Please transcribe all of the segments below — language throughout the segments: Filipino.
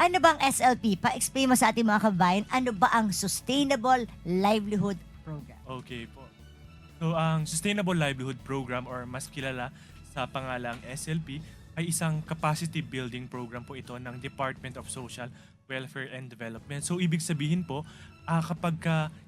Ano bang SLP? Pa-explain mo sa ating mga kabayan, ano ba ang Sustainable Livelihood Program? Okay po. So, ang Sustainable Livelihood Program or mas kilala sa pangalang SLP ay isang capacity building program po ito ng Department of Social Welfare and Development. So, ibig sabihin po,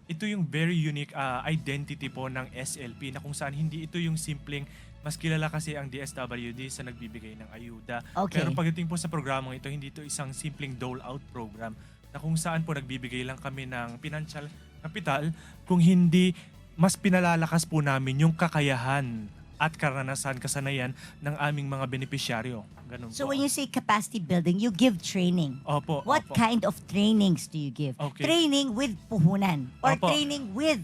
ito yung very unique identity po ng SLP na kung saan hindi ito yung simpleng mas kilala kasi ang DSWD sa nagbibigay ng ayuda. Okay. Pero pagdating po sa programang ito, hindi ito isang simpleng dole-out program na kung saan po nagbibigay lang kami ng financial capital kung hindi mas pinalalakas po namin yung kakayahan at karanasan, kasanayan ng aming mga benepisyaryo. Ganun So po. when you say capacity building, you give training. Opo, What opo. kind of trainings do you give? Okay. Training with puhunan or Opo. training with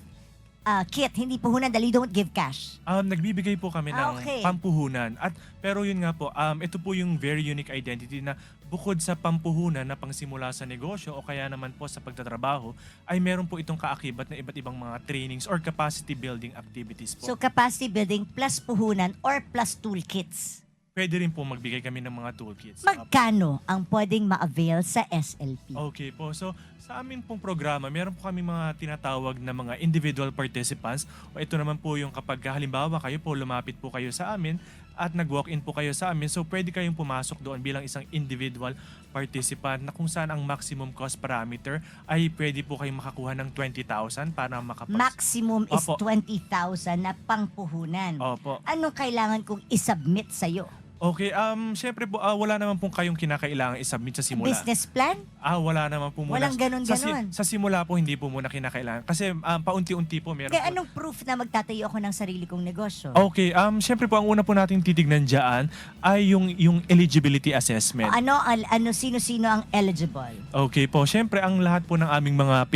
kit, hindi puhunan dahil you don't give cash. Nagbibigay po kami ng Okay. pampuhunan. Pero yun nga po, ito po yung very unique identity na bukod sa pampuhunan na pangsimula sa negosyo o kaya naman po sa pagtatrabaho, ay meron po itong kaakibat na iba't ibang mga trainings or capacity building activities po. So capacity building plus puhunan or plus toolkits. Pwede rin po magbigay kami ng mga toolkits. Magkano ang pwedeng ma-avail sa SLP? Okay po. So, sa amin pong programa, meron po kami mga tinatawag na mga individual participants. O ito naman po yung kapag halimbawa kayo po, lumapit po kayo sa amin at nag-walk-in po kayo sa amin. So, pwede kayong pumasok doon bilang isang individual participant na kung saan ang maximum cost parameter ay pwede po kayong makakuha ng 20,000 para Maximum is Opo. 20,000 na pangpuhunan. Opo. Anong kailangan kong isubmit sa'yo? Okay, syempre po, wala naman pong kayong kinakailangan isubmit sa simula. Business plan? Wala naman po muna. Walang ganon-ganon. Sa simula po, hindi po muna kinakailangan. Kasi paunti-unti po meron Kaya po. anong proof na magtatayo ako ng sarili kong negosyo? Okay, syempre po ang una po nating titignan diyan ay yung eligibility assessment. Sino-sino ang eligible? Okay po, syempre ang lahat po ng aming mga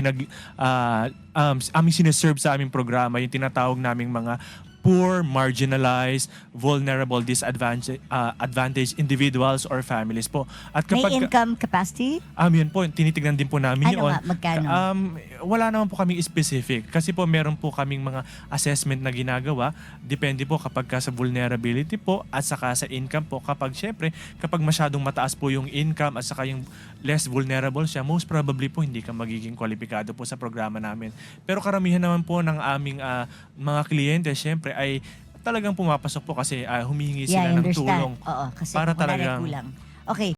aming sineserve sa aming programa, yung tinatawag naming mga poor, marginalized, vulnerable, disadvantaged individuals or families po. At May kapag income capacity? yun po, tinitignan din po namin Ano yun. nga, magkano? Wala naman po kaming specific. Kasi po meron po kaming mga assessment na ginagawa. Depende po kapag sa vulnerability po at saka sa income po. Kapag masyadong mataas po yung income at saka yung less vulnerable siya, most probably po hindi ka magiging kwalipikado po sa programa namin. Pero karamihan naman po ng aming mga kliyente, syempre ay talagang pumapasok po kasi humihingi sila I ng understand. tulong. Oo, kasi para kung kunwari talagang kulang. Okay.